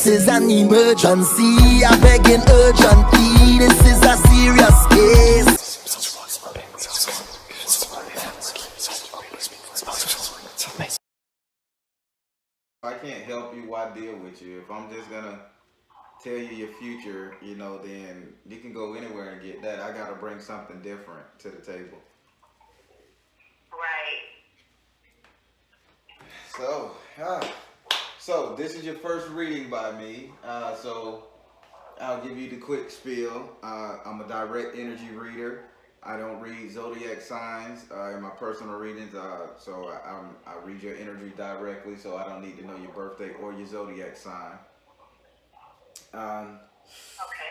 is an emergency. I begging urgently. This is a serious case. I can't help you, why deal with you? If I'm just gonna tell you your future, you know, then you can go anywhere and get that. I gotta bring something different to the table. Right. So this is your first reading by me. So I'll give you the quick spiel. I'm a direct energy reader. I don't read zodiac signs in my personal readings, so I read your energy directly, so I don't need to know your birthday or your zodiac sign. Okay.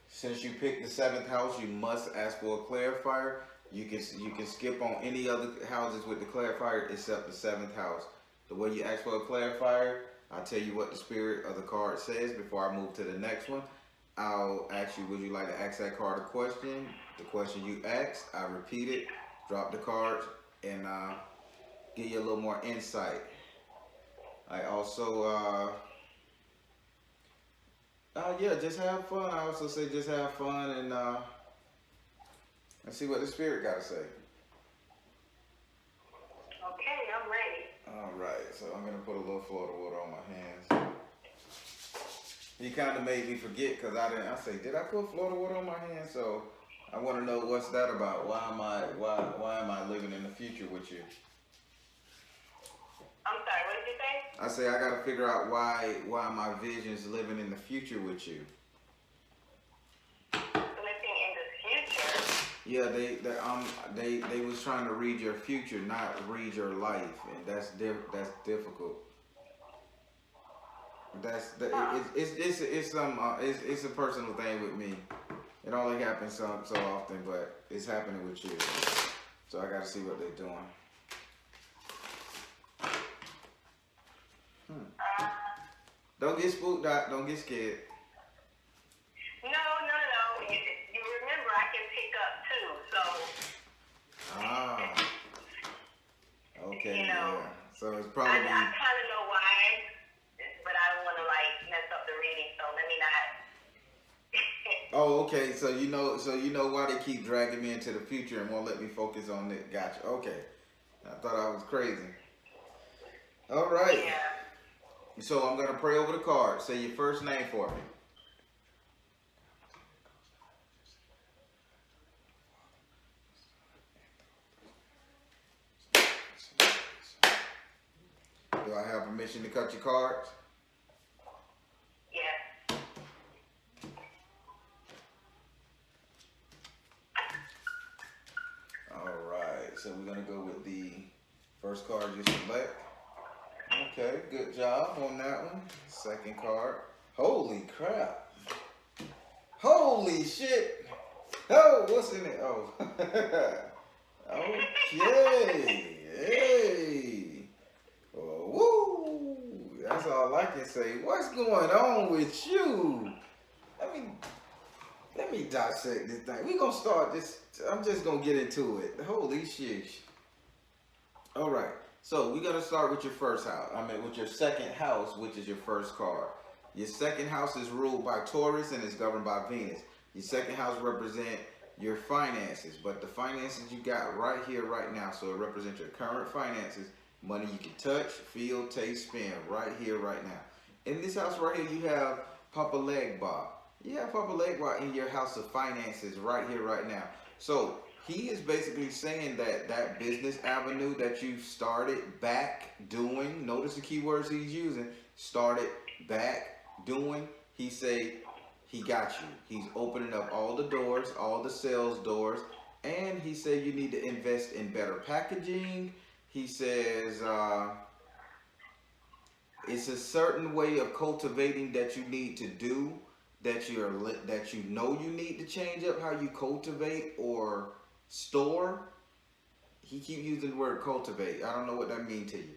Since you picked the 7th house, you must ask for a clarifier. You can skip on any other houses with the clarifier except the 7th house. The way you ask for a clarifier, I'll tell you what the spirit of the card says before I move to the next one. I'll ask you, would you like to ask that card a question? The question you asked, I repeat it, drop the cards, and give you a little more insight. I also, yeah, just have fun. I also say just have fun and see what the spirit got to say. Okay, I'm ready. All right, so I'm going to put a little Florida water on my hands. He kind of made me forget because I say, did I put Florida water on my hands? So I want to know what's that about. Why am I living in the future with you? I'm sorry, what did you say? I say I got to figure out why my vision's living in the future with you. Living in the future? Yeah, they was trying to read your future, not read your life, and that's difficult. It's a personal thing with me. It only happens so often, but it's happening with you. So I gotta see what they're doing. Don't get spooked, Doc. Don't get scared. No. You remember I can pick up too, so. Ah. Okay. You know, yeah. So it's probably. I kind of know why, but I don't want to mess up the reading, so let me not. Oh, okay. So you know why they keep dragging me into the future and won't let me focus on it. Gotcha. Okay. I thought I was crazy. All right. Yeah. So I'm gonna pray over the card. Say your first name for me. Do I have permission to cut your cards? Yes. All right. So we're gonna go with the first card you select. Okay, good job on that one. Second card. Holy crap. Holy shit. Oh, what's in it? Oh. Okay. Hey. Oh, woo. That's all I can say. What's going on with you? Let me dissect this thing. We gonna start this. I'm just gonna get into it. Holy shit. All right. So we're gonna start with your first house. With your second house, which is your first card. Your second house is ruled by Taurus and is governed by Venus. Your second house represents your finances, but the finances you got right here, right now. So it represents your current finances, money you can touch, feel, taste, spend, right here, right now. In this house right here, you have Papa Legba. You have Papa Legba in your house of finances, right here, right now. So he is basically saying that business avenue that you started back doing, notice the keywords he's using, started back doing, he say he got you. He's opening up all the doors, all the sales doors, and he said you need to invest in better packaging. He says it's a certain way of cultivating that you need to do, that you know you need to change up how you cultivate or store. He keep using the word cultivate. I don't know what that means to you.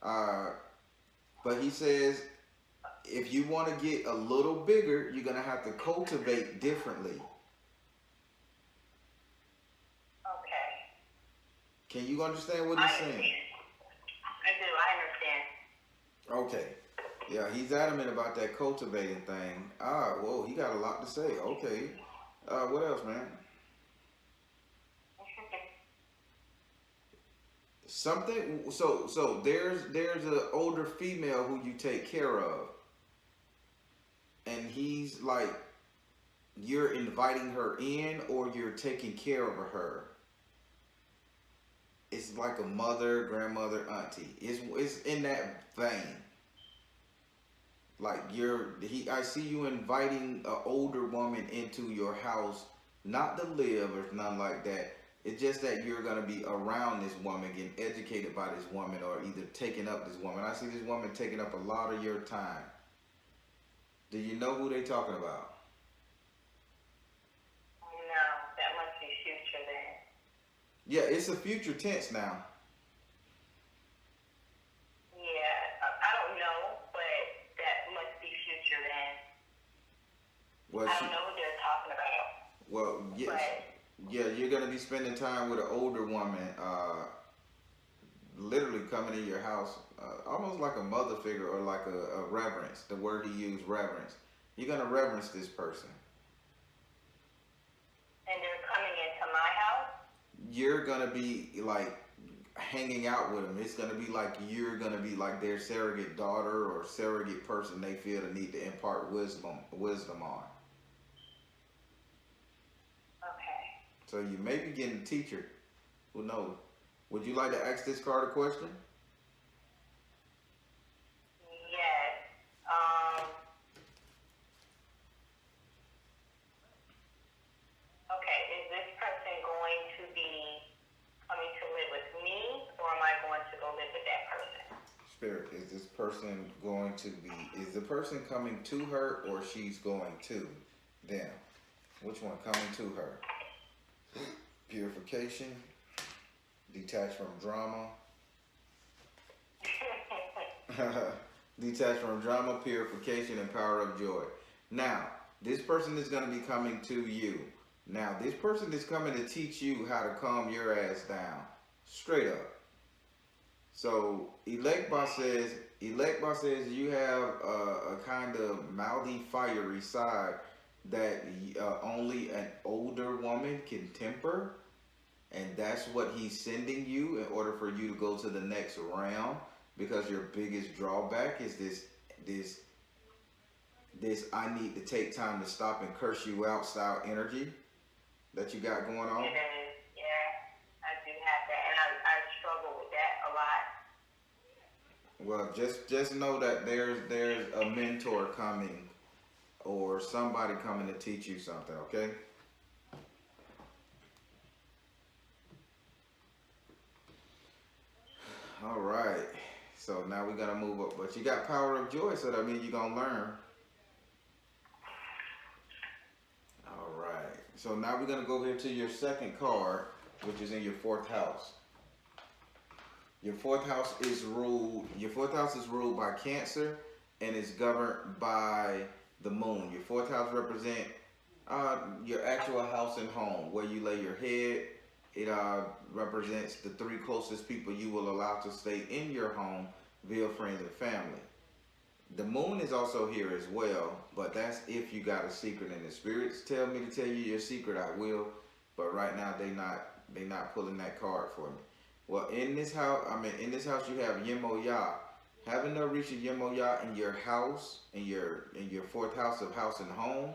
But he says if you want to get a little bigger, you're going to have to cultivate differently. Okay. Can you understand what he's saying? I do. I understand. Okay. Yeah, he's adamant about that cultivating thing. Ah, whoa, he got a lot to say. Okay. What else, man? Something. So there's an older female who you take care of, and he's like, you're inviting her in, or you're taking care of her. It's like a mother, grandmother, auntie. It's in that vein. Like I see you inviting an older woman into your house, not to live or nothing like that. It's just that you're gonna be around this woman, getting educated by this woman, or either taking up this woman. I see this woman taking up a lot of your time. Do you know who they talking about? No, that must be future then. Yeah, it's a future tense now. Yeah, I don't know, but that must be future then. Well, I don't know who they're talking about. Well, yes. Yeah, you're gonna be spending time with an older woman, literally coming in your house, almost like a mother figure or like a reverence. The word he used, reverence. You're gonna reverence this person. And they're coming into my house? You're gonna be like hanging out with them. It's gonna be like you're gonna be like their surrogate daughter or surrogate person they feel the need to impart wisdom on. Okay. So you may be getting a teacher. Who knows? Would you like to ask this card a question? Yes. Okay, is this person going to be coming to live with me, or am I going to go live with that person? Spirit, is this person going to be, is the person coming to her, or she's going to them? Which one coming to her? Purification, detached from drama. Detached from drama, purification, and power of joy. Now, this person is going to be coming to you. Now, this person is coming to teach you how to calm your ass down. Straight up. So, Elect Boss says you have a kind of mouthy, fiery side that only an older woman can temper. And that's what he's sending you in order for you to go to the next round. Because your biggest drawback is this I need to take time to stop and curse you out style energy that you got going on. It is, yeah. I do have that, and I struggle with that a lot. Well, just know that there's a mentor coming or somebody coming to teach you something, okay? All right. So now we gotta move up, but you got power of joy, so that means you're gonna learn. All right. So now we're gonna go here to your second card, which is in your fourth house. Your fourth house is ruled by Cancer, and is governed by the moon. Your fourth house represent your actual house and home, where you lay your head. It represents the three closest people you will allow to stay in your home via friends and family. The moon is also here as well, but that's if you got a secret, and the spirits tell me to tell you your secret, I will. But right now they not pulling that card for me. Well, in this house you have Yemoya. Having no reach of Yemoya in your house, in your fourth house of house and home,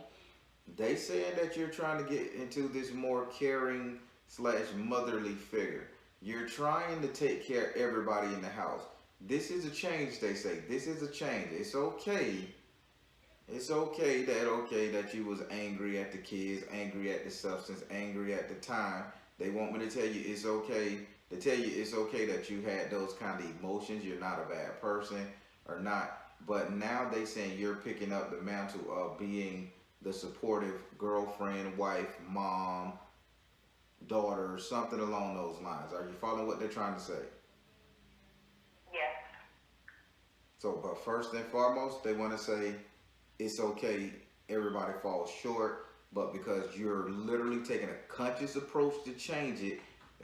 they saying that you're trying to get into this more caring / motherly figure. You're trying to take care of everybody in the house. This is a change, they say. This is a change. It's okay. It's okay that you was angry at the kids, angry at the substance, angry at the time. They want me to tell you it's okay. To tell you it's okay that you had those kind of emotions. You're not a bad person or not. But now they saying you're picking up the mantle of being the supportive girlfriend, wife, mom, daughter, something along those lines. Are you following what they're trying to say? Yes. So, but first and foremost, they want to say it's okay. Everybody falls short, but because you're literally taking a conscious approach to change it,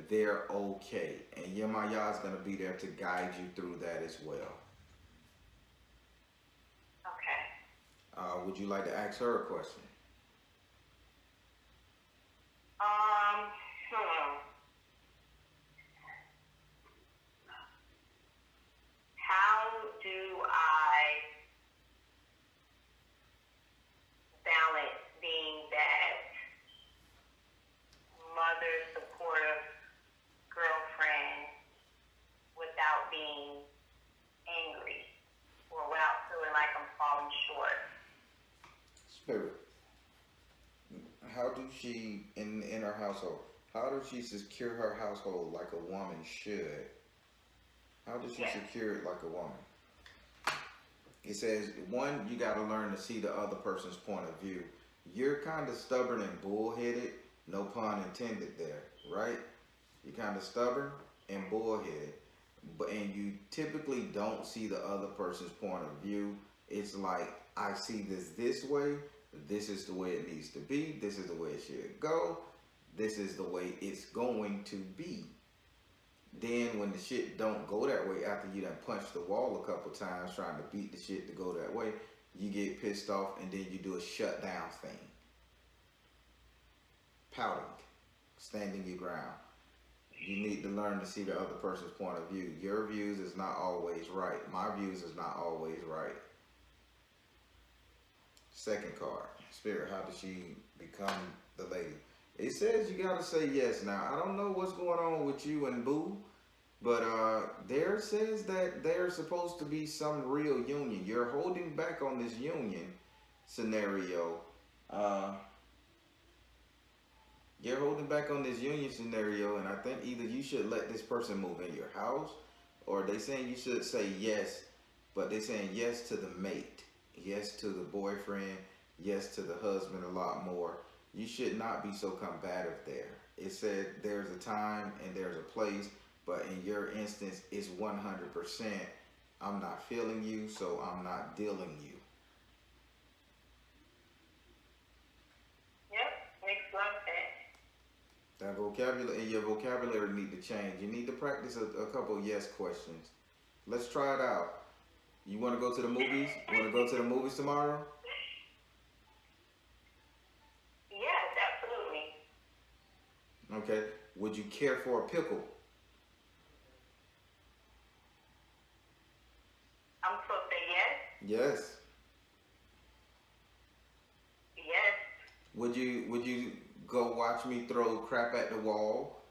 they're okay. And Yemaya is going to be there to guide you through that as well. Would you like to ask her a question? Hmm. How do I balance being that mother supportive girlfriend without being angry or without feeling like I'm falling short? Spirit, how do she, in her household, how does she secure her household like a woman should? How does she secure it like a woman? It says, one, you got to learn to see the other person's point of view. You're kind of stubborn and bullheaded, no pun intended there, right? You're kind of stubborn and bullheaded, and you typically don't see the other person's point of view. It's like, I see this way. This is the way it needs to be. This is the way it should go. This is the way it's going to be. Then when the shit don't go that way, after you done punched the wall a couple times trying to beat the shit to go that way, you get pissed off and then you do a shutdown thing. Pouting, standing your ground. You need to learn to see the other person's point of view. Your views is not always right. My views is not always right. Second card, Spirit, how does she become the lady? It says you gotta say yes. Now, I don't know what's going on with you and Boo, but there says that there's supposed to be some real union. You're holding back on this union scenario. You're holding back on this union scenario, and I think either you should let this person move in your house, or they saying you should say yes, but they're saying yes to the mate, yes to the boyfriend, yes to the husband a lot more. You should not be so combative there. It said there's a time and there's a place, but in your instance, it's 100%. I'm not feeling you, so I'm not dealing you. Yep, makes a lot of sense. That vocabulary, your vocabulary need to change. You need to practice a couple of yes questions. Let's try it out. You want to go to the movies? You want to go to the movies tomorrow? Yes, absolutely. Okay. Would you care for a pickle? I'm supposed to say yes? Yes. Yes. Would you go watch me throw crap at the wall?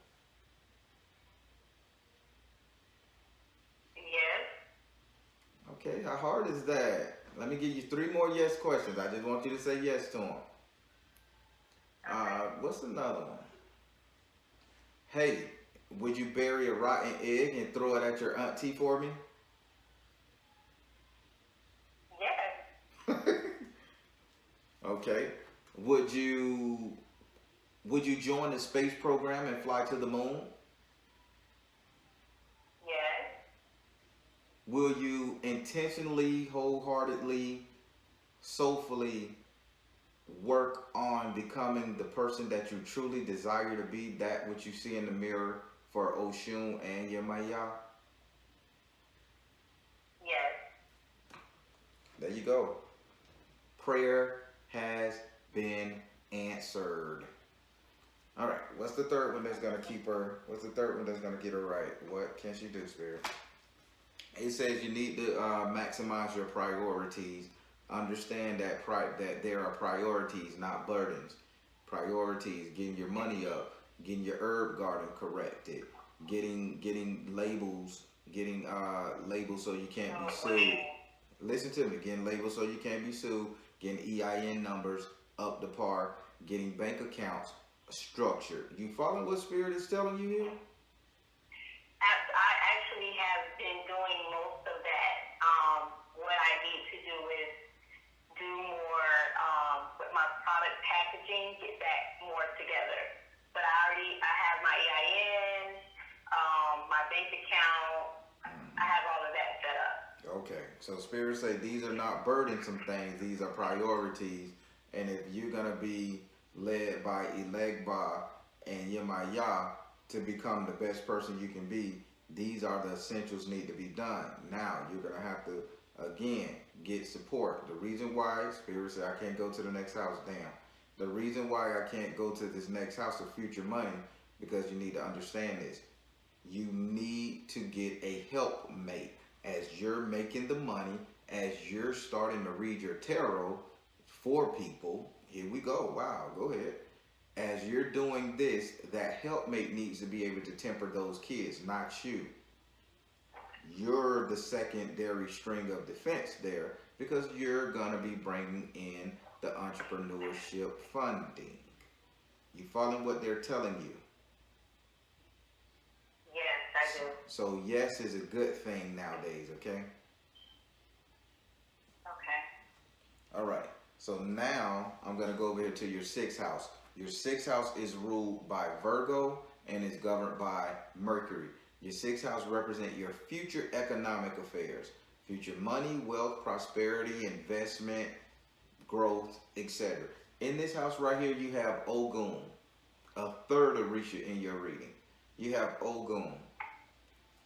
Yes. Okay, how hard is that? Let me give you 3 more yes questions. I just want you to say yes to them. What's another one? Hey, would you bury a rotten egg and throw it at your auntie for me? Yes. Okay. Would you join the space program and fly to the moon? Yes. Will you intentionally, wholeheartedly, soulfully work on becoming the person that you truly desire to be, that which you see in the mirror for Oshun and Yemaya? Yes. There you go. Prayer has been answered. All right, what's the third one that's going to keep her? What's the third one that's going to get her right? What can she do, Spirit? It says you need to maximize your priorities. Understand that that there are priorities, not burdens. Priorities: getting your money up, getting your herb garden corrected, getting labels, getting labels so you can't be sued. Listen to me. Getting labels so you can't be sued. Getting EIN numbers up to par. Getting bank accounts structured. You follow what Spirit is telling you here? I actually have been doing most of that. What I need to do is do more with my product packaging, get that more together. But I have my EIN, my bank account. I have all of that set up. Okay, so Spirit say these are not burdensome things, these are priorities, and if you're gonna be led by Elegba and Yemaya to become the best person you can be, these are the essentials need to be done. Now you're gonna have to Again, get support. The reason why Spirit said I can't go to the next house, damn. The reason why I can't go to this next house of future money, because you need to understand this. You need to get a helpmate as you're making the money, as you're starting to read your tarot for people. Here we go. Wow, go ahead. As you're doing this, that helpmate needs to be able to temper those kids, not you. You're the secondary string of defense there because you're going to be bringing in the entrepreneurship funding. You following what they're telling you? Yes, I do. So yes is a good thing nowadays, okay? Okay. All right. So now I'm going to go over here to your 6th house. Your 6th house is ruled by Virgo and is governed by Mercury. Your 6th house represents your future economic affairs, future money, wealth, prosperity, investment, growth, etc. In this house right here, you have Ogun, a third Orisha in your reading. You have Ogun.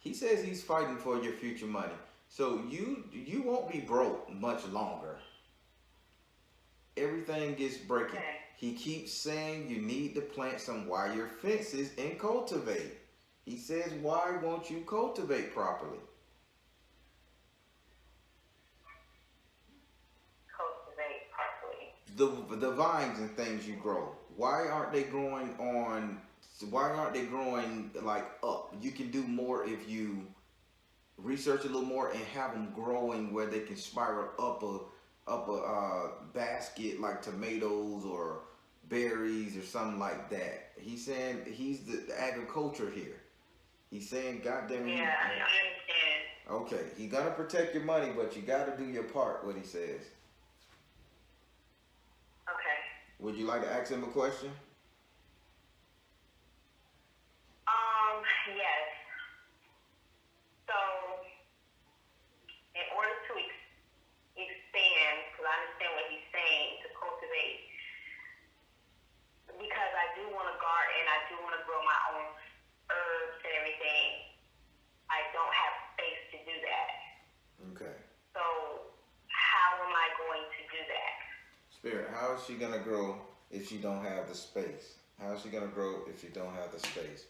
He says he's fighting for your future money. So you won't be broke much longer. Everything gets breaking. Okay. He keeps saying you need to plant some wire fences and cultivate. He says, why won't you cultivate properly? Cultivate properly. The vines and things you grow. Why aren't they growing like up? You can do more if you research a little more and have them growing where they can spiral up a basket like tomatoes or berries or something like that. He's saying he's the agriculture here. He's saying, God damn it. Yeah, I understand. Okay, he gonna protect your money, but you gotta do your part, what he says. Okay. Would you like to ask him a question? Yes. So, in order to expand, because I understand what he's saying, to cultivate, because I do want to garden, I do want to grow my own herbs and everything, I don't have space to do that. Okay. So, how am I going to do that? Spirit, how is she gonna grow if she don't have the space? How is she gonna grow if she don't have the space?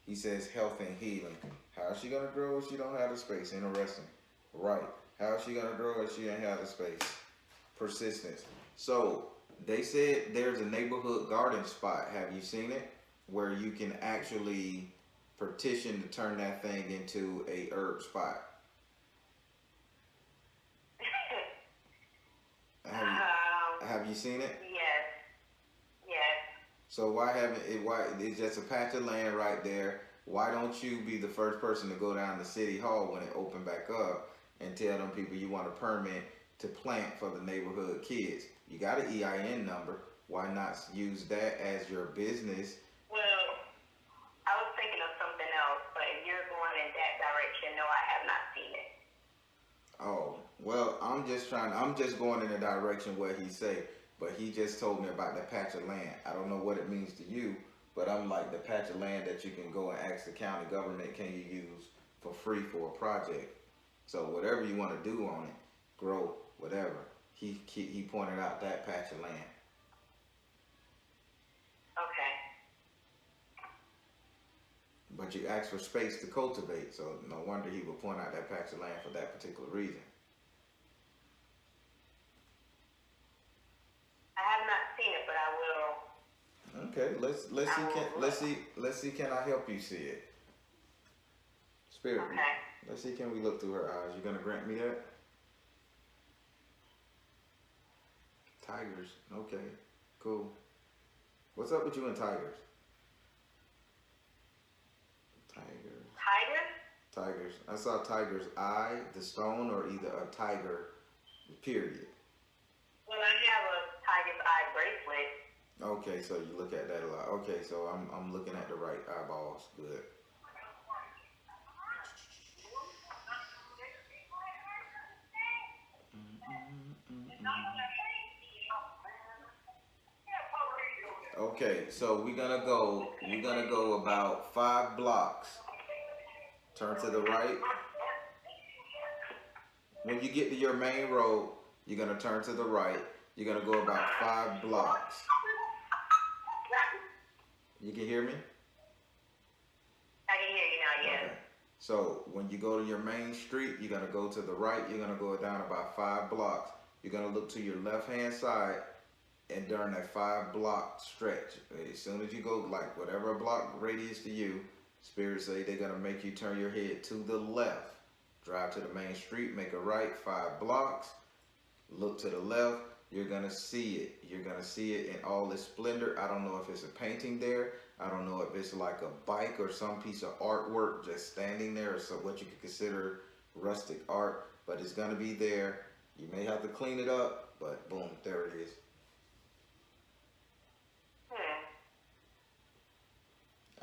He says health and healing. How is she gonna grow if she don't have the space? Interesting. Right. How is she gonna grow if she don't have the space? Persistence. So they said there's a neighborhood garden spot. Have you seen it? Where you can actually petition to turn that thing into a herb spot. Have you seen it? Yes. Yes. So why haven't it? Why it's just a patch of land right there? Why don't you be the first person to go down to City Hall when it opened back up and tell them people you want a permit to plant for the neighborhood kids? You got an EIN number. Why not use that as your business? Well, I was thinking of something else, but if you're going in that direction, no, I have not seen it. Oh, well, I'm just going in the direction where he say, but he just told me about that patch of land. I don't know what it means to you, but I'm like the patch of land that you can go and ask the county government, can you use for free for a project? So whatever you want to do on it, grow, whatever. He pointed out that patch of land. Okay. But you asked for space to cultivate, so no wonder he would point out that patch of land for that particular reason. I have not seen it, but I will. Okay, let's see can I help you see it? Spirit. Okay. Let's see, can we look through her eyes? You gonna grant me that? Tigers. Okay, cool. What's up with you and tigers? Tigers. Tigers? Tigers. I saw tiger's eye, the stone, or either a tiger, period. Well, I have a tiger's eye bracelet. Okay, so you look at that a lot. Okay, so I'm looking at the right eyeballs. Good. Okay, so we're gonna go about 5 blocks. Turn to the right. when you get to your main road, you're gonna turn to the right. You're gonna go about 5 blocks. You can hear me? I can hear you now, yes. Okay. So when you go to your main street, you're gonna go to the right. You're gonna go down about 5 blocks. You're gonna look to your left-hand side, and during that 5 block stretch, as soon as you go, like whatever block radius to you, spirits say they're gonna make you turn your head to the left. Drive to the main street, make a right, 5 blocks, look to the left. You're gonna see it. You're gonna see it in all its splendor. I don't know if it's a painting there. I don't know if it's like a bike or some piece of artwork just standing there, or so what you could consider rustic art, but it's gonna be there. You may have to clean it up, but boom, there it is.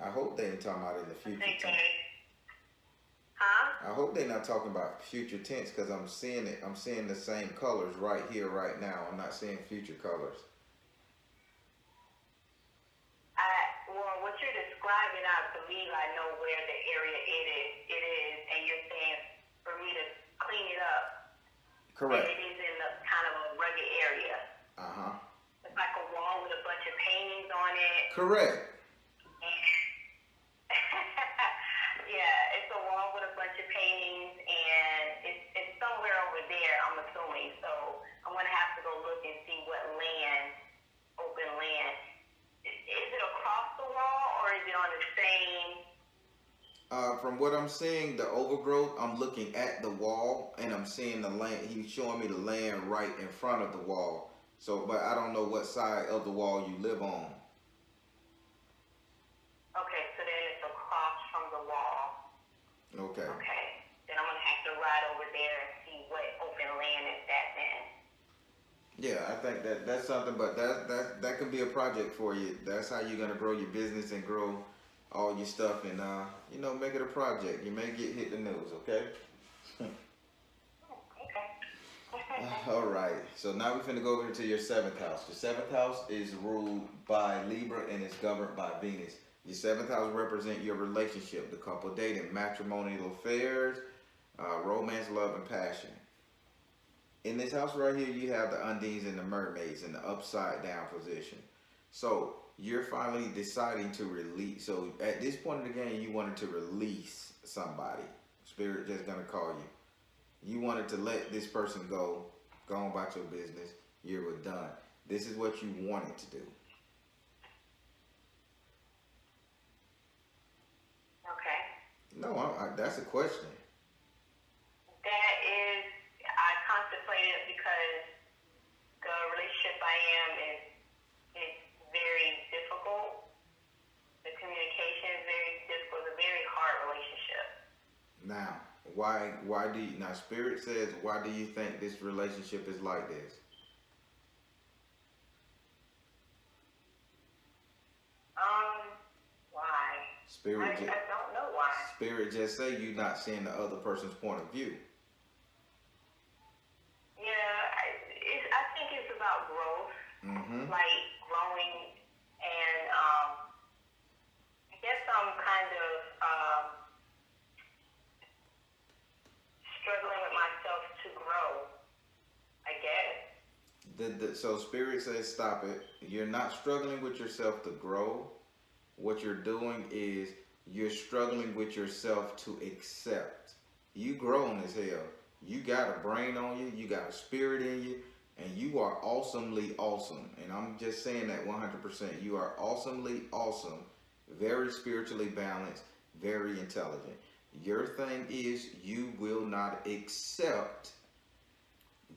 I hope they ain't talking about in the future tense. Huh? I hope they're not talking about future tense, because I'm seeing it. I'm seeing the same colors right here, right now. I'm not seeing future colors. Well, what you're describing, I believe I know where the area it is, and you're saying for me to clean it up. Correct. And it is in the kind of a rugged area. Uh-huh. It's like a wall with a bunch of paintings on it. Correct. Yeah, it's a wall with a bunch of paintings, and it's somewhere over there, I'm assuming. So I'm going to have to go look and see what land, open land. Is it across the wall, or is it on the same? From what I'm seeing, the overgrowth, I'm looking at the wall, and I'm seeing the land. He's showing me the land right in front of the wall. So, but I don't know what side of the wall you live on. Okay, so then it's across from the wall. Okay. Okay, then I'm going to have to ride over there and see what open land is that then. Yeah, I think that's something, but that can be a project for you. That's how you're gonna grow your business and grow all your stuff, and make it a project. You may get hit the news, okay? Okay. All right. So now we're finna go over to your 7th house. Your 7th house is ruled by Libra and is governed by Venus. Your 7th house represents your relationship, the couple dating, matrimonial affairs, romance, love, and passion. In this house right here, you have the undines and the mermaids in the upside down position. So you're finally deciding to release. So at this point in the game, you wanted to release somebody. Spirit just gonna call you. You wanted to let this person go on about your business. You were done. This is what you wanted to do. Okay. No, that's a question. That is, I contemplated it because the relationship I am is very difficult. The communication is very difficult. It's a very hard relationship. Now, why do you, now Spirit says, why do you think this relationship is like this? Why? Spirit I don't know why. Spirit just say you're not seeing the other person's point of view. Yeah, I think it's about growth. Mm-hmm. Like growing, and I guess I'm kind of struggling with myself to grow, I guess. So Spirit says stop it. You're not struggling with yourself to grow. What you're doing is you're struggling with yourself to accept. You grown as hell. You got a brain on you. You got a spirit in you. And you are awesomely awesome. And I'm just saying that 100%. You are awesomely awesome. Very spiritually balanced. Very intelligent. Your thing is you will not accept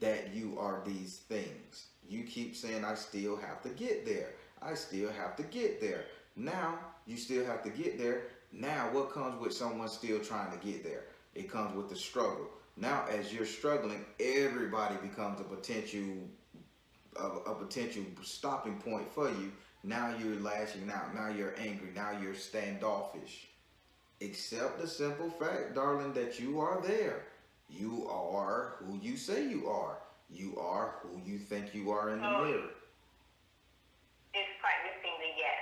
that you are these things. You keep saying, I still have to get there. I still have to get there. Now, you still have to get there. Now, what comes with someone still trying to get there? It comes with the struggle. Now, as you're struggling, everybody becomes a potential stopping point for you. Now you're lashing out. Now you're angry. Now you're standoffish. Accept the simple fact, darling, that you are there. You are who you say you are. You are who you think you are in the mirror. It's practicing the yes.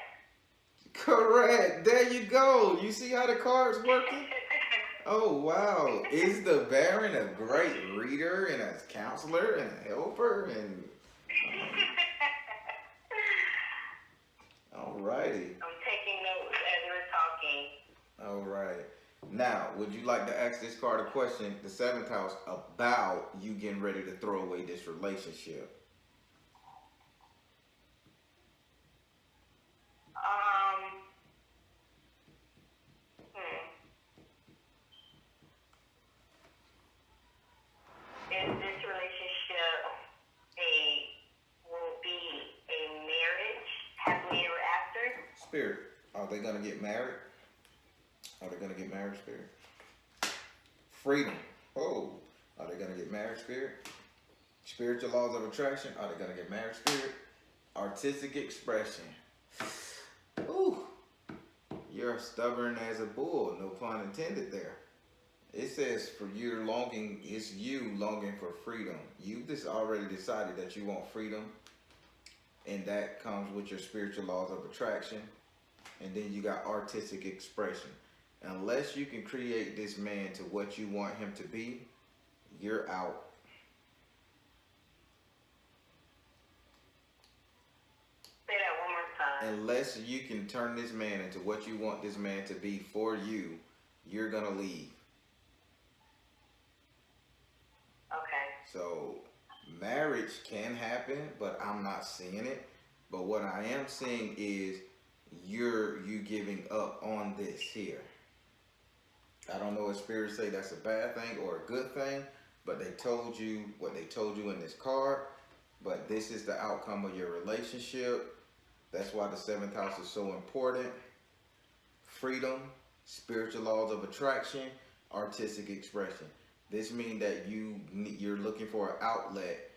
Correct. There you go. You see how the card's working? Oh wow! Is the Baron a great reader and a counselor and a helper and? Alrighty. I'm taking notes as we're talking. All right. Now, would you like to ask this card a question, the seventh house, about you getting ready to throw away this relationship? Is this relationship will be a marriage, happily ever after? Spirit, are they gonna get married? Are they gonna get married, Spirit? Freedom. Oh, are they gonna get married, Spirit? Spiritual laws of attraction. Are they gonna get married, Spirit? Artistic expression. Ooh, you're stubborn as a bull. No pun intended there. It says for your longing, it's you longing for freedom. You've just already decided that you want freedom, and that comes with your spiritual laws of attraction. And then you got artistic expression. Unless you can create this man to what you want him to be, you're out. Say that one more time. Unless you can turn this man into what you want this man to be for you, you're gonna leave. Okay. So marriage can happen, but I'm not seeing it. But what I am seeing is you giving up on this here. I don't know if spirits say that's a bad thing or a good thing, but they told you what they told you in this card. But this is the outcome of your relationship. That's why the seventh house is so important. Freedom, spiritual laws of attraction, artistic expression. This means that you're looking for an outlet.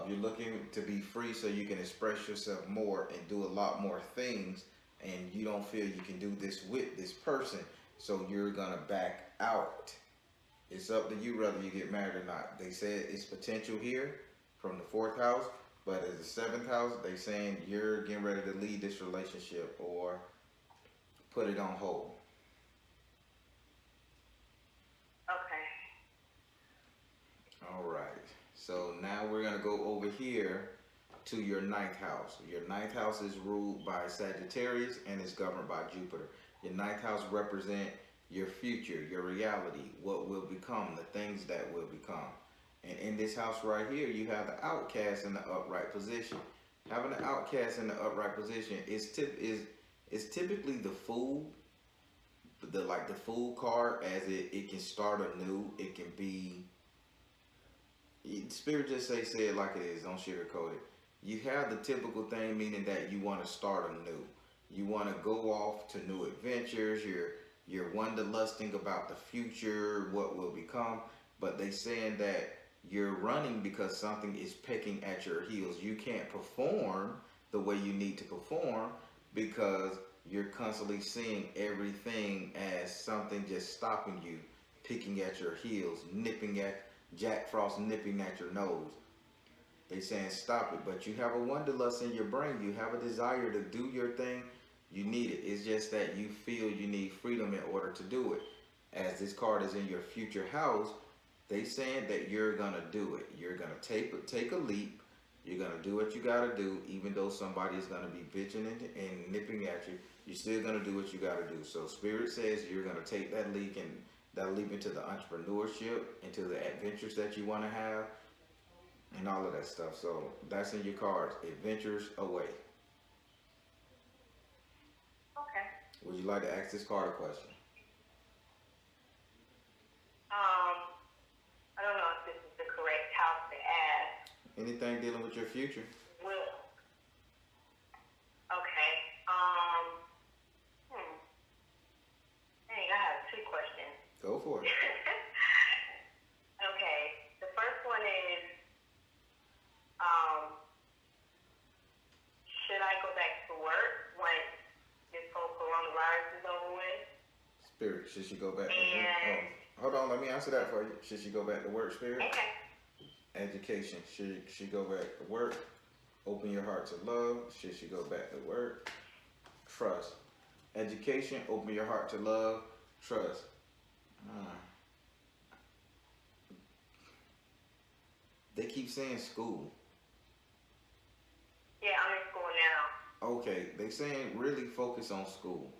You're looking to be free so you can express yourself more and do a lot more things, and you don't feel you can do this with this person, so you're gonna back out. It's up to you whether you get married or not. They said it's potential here from the fourth house, but as the seventh house, they saying you're getting ready to leave this relationship or put it on hold. Okay. All right. So now we're going to go over here to your ninth house. Your ninth house is ruled by Sagittarius and is governed by Jupiter. Your ninth house represent your future, your reality, what will become, the things that will become. And in this house right here, you have the outcast in the upright position. Having the outcast in the upright position is typically the fool, the fool card, as it can start anew. It can be, Spirit just say it like it is, don't sugarcoat it. You have the typical thing, meaning that you want to start anew. You want to go off to new adventures. You're wanderlusting about the future, what will become. But they saying that you're running because something is pecking at your heels. You can't perform the way you need to perform because you're constantly seeing everything as something just stopping you, picking at your heels, nipping at Jack Frost, nipping at your nose. They saying stop it, but you have a wanderlust in your brain. You have a desire to do your thing. You need it. It's just that you feel you need freedom in order to do it. As this card is in your future house, they saying that you're gonna do it. You're gonna take a leap. You're gonna do what you gotta do, even though somebody is gonna be bitching and nipping at you. You're still gonna do what you gotta do. So Spirit says you're gonna take that leap into the entrepreneurship, into the adventures that you want to have, and all of that stuff. So that's in your cards. Adventures away. Okay. Would you like to ask this card a question? I don't know if this is the correct house to ask. Anything dealing with your future? Will. Okay. Dang, I have two questions. Go for it. Okay. The first one is, should I go back to work once this whole coronavirus is over with? Spirit, should she go back to work? Oh, hold on, let me answer that for you. Should she go back to work, Spirit? Okay. Education, should she go back to work? Open your heart to love. Should she go back to work? Trust. Education, open your heart to love. Trust. They keep saying school. Yeah, I'm in school now. Okay, they saying really focus on school.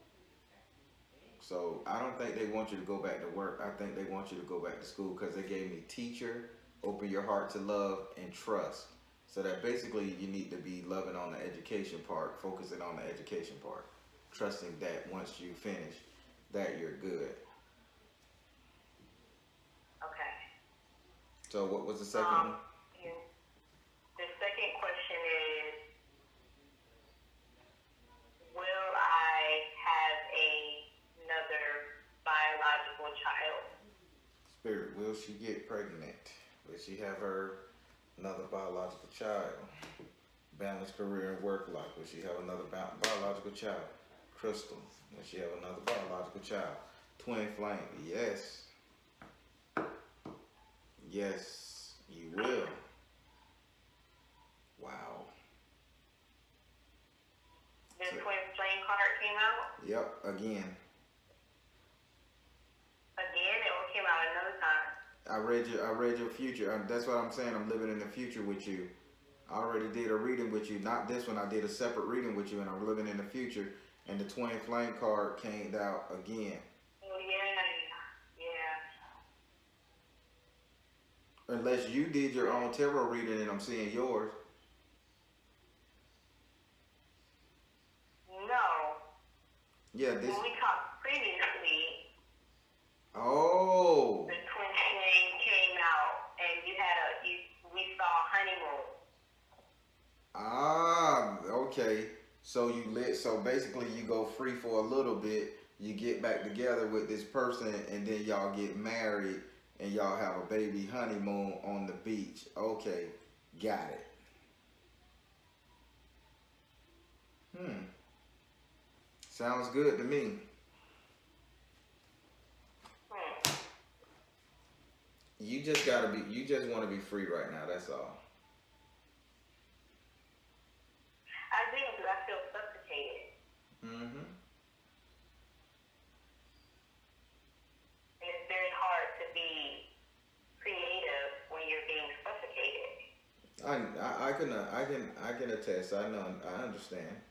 So I don't think they want you to go back to work. I think they want you to go back to school because they gave me teacher, open your heart to love, and trust. So that basically you need to be loving on the education part, focusing on the education part, trusting that once you finish, that you're good. Okay. So what was the second one? The second question is, will I have another biological child? Spirit, will she get pregnant? Will she have another biological child? Balanced career and work life. Will she have another biological child? Crystal, will she have another biological child? Twin flame, yes. Yes, you will. Wow. The twin flame card came out? Yep, again. Again? It came out another time. I read your future. That's what I'm saying. I'm living in the future with you. I already did a reading with you. Not this one. I did a separate reading with you, and I'm living in the future. And the twin flame card came out again. Oh, yeah. Yeah. Unless you did your own tarot reading and I'm seeing yours. No. Yeah, this. When we talked previously, Oh. the twin flame came out, and we saw honeymoon. Ah, okay. So basically you go free for a little bit, you get back together with this person, and then y'all get married and y'all have a baby honeymoon on the beach. Okay, got it. Sounds good to me. You just want to be free right now, that's all. I do, because I feel suffocated. Mm-hmm. And it's very hard to be creative when you're being suffocated. I can attest. I know. I understand.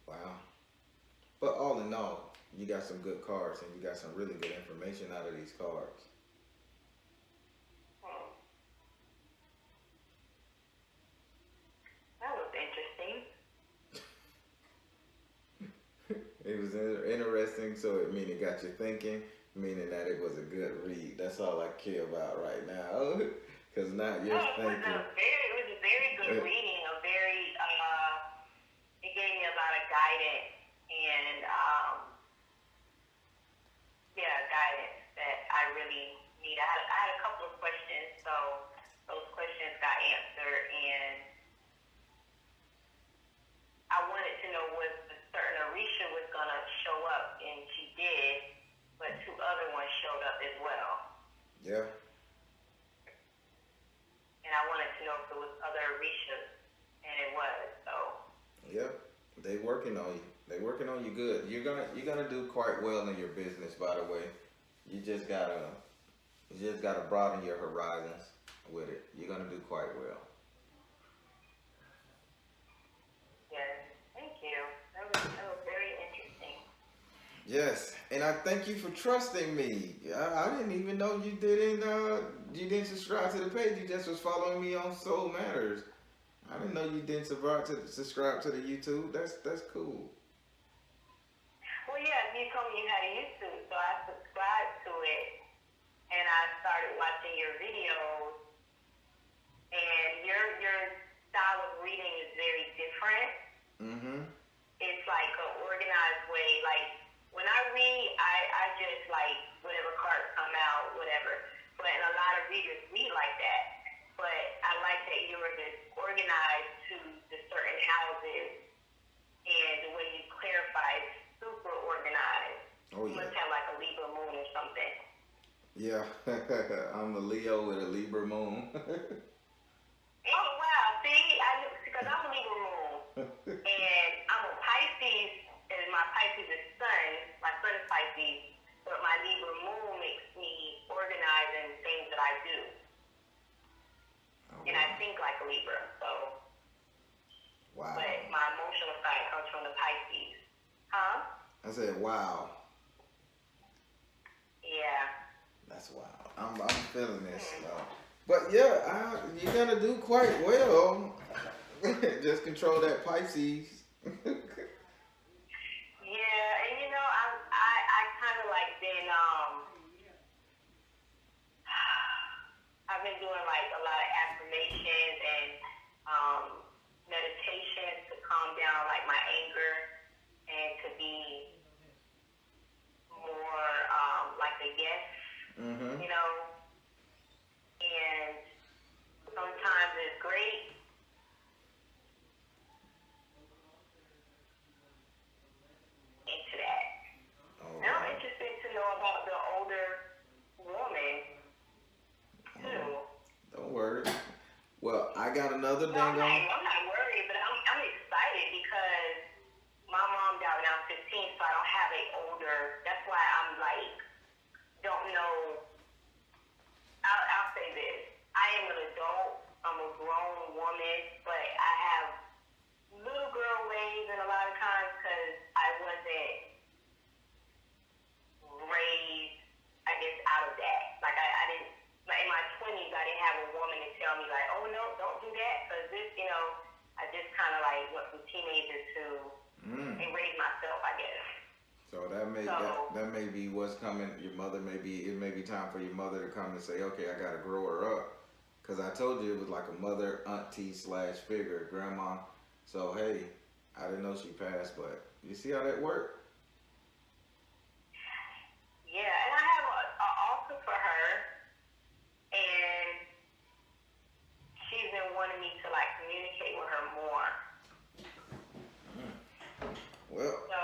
Wow. But all in all, you got some good cards, and you got some really good information out of these cards. That was interesting. It was interesting, so it mean it got you thinking, meaning that it was a good read. That's all I care about right now, because not you're thinking. It was a very good reading. It gave me a lot of guidance and guidance that I really need. I had a couple of questions, so those questions got answered, and I wanted to know was a certain Orisha was gonna show up, and she did, but two other ones showed up as well. Yeah. And I wanted to know if it was other Orishas, and it was. So. Yep. They working on you. They working on you good. You're gonna do quite well in your business, by the way. You just gotta broaden your horizons with it. You're gonna do quite well. Yes, thank you. That was very interesting. Yes, and I thank you for trusting me. I didn't even know you didn't subscribe to the page. You just was following me on Soul Matters. I didn't know you didn't subscribe to the YouTube. That's cool. Well, yeah, you told me you had a YouTube, so I subscribed to it, and I started watching your videos. And your style of reading is very different. Mm-hmm. It's like an organized way. Like when I read, I just like whatever cards come out, whatever. But a lot of readers read like that. But I like that you were just organized to the certain houses, and the way you clarify is super organized. Oh, yeah. You must have like a Libra moon or something. Yeah, I'm a Leo with a Libra moon. Oh wow! See, because I'm a Libra moon, and I'm a Pisces I said, wow. Yeah. That's wild. I'm feeling this. But yeah, you're gonna do quite well. Just control that Pisces. Yeah, and you know, I kind of like been I've been doing like a lot of affirmations and meditations to calm down like my anger and to be more like a yes, Mm-hmm. you know. And sometimes it's great. Into that. All And I'm right. interested to know about the older woman too. Don't worry. Well, I got another No, dang on. I'm not worried, but I'm excited because my mom died when I was 15, so I don't have an older. That's why I'm like, don't know. I'll say this: I am an adult. I'm a grown woman, but I have little girl ways, and a lot of times because I wasn't raised, I guess, out of that. Like I didn't. Like in my 20s, I didn't have a woman to tell me like, oh no, don't do that, because this, you know, I just kind of like went from teenager to and raised myself, I guess. So that may be what's coming. Your mother it may be time for your mother to come and say, okay, I gotta grow her up. Cause I told you it was like a mother, auntie / figure, grandma. So hey, I didn't know she passed, but you see how that worked? Yeah, and I have an altar for her, and she's been wanting me to like communicate with her more. Well, So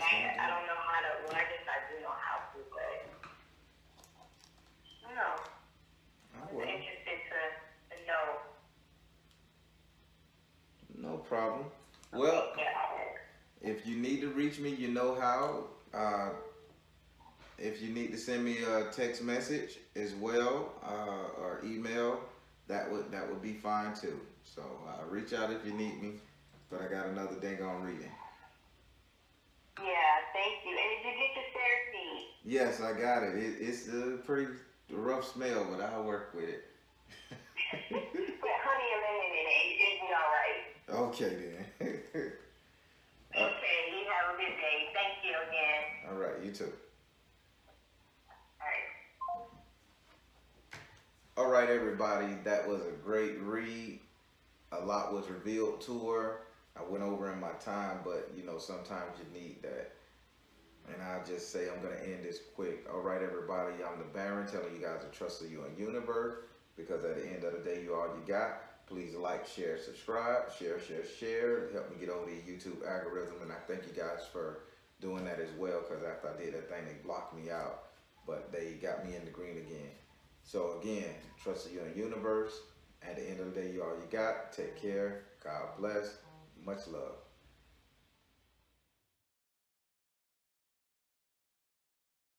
I don't know how to. Well, I guess I do know how to, but I don't know. I'm interested to know. No problem. Well, if you need to reach me, you know how. If you need to send me a text message as well, or email, that would be fine too. So reach out if you need me. But I got another dang on reading. Yeah, thank you. And did you get your therapy? Yes, I got it. It's a pretty rough smell, but I'll work with it. Put honey and lemon in it. It'll be all right. Okay then. Okay, you have a good day. Thank you again. All right, you too. All right, everybody. That was a great read. A lot was revealed to her. I went over in my time, but you know, sometimes you need that. And I'll just say I'm going to end this quick. All right, everybody. I'm the Baron telling you guys to trust in you and universe, because at the end of the day, you all you got. Please like, share, subscribe, share. Help me get over the YouTube algorithm. And I thank you guys for doing that as well, because after I did that thing, they blocked me out. But they got me in the green again. So again, trust in you and universe. At the end of the day, you all you got. Take care. God bless. Much love.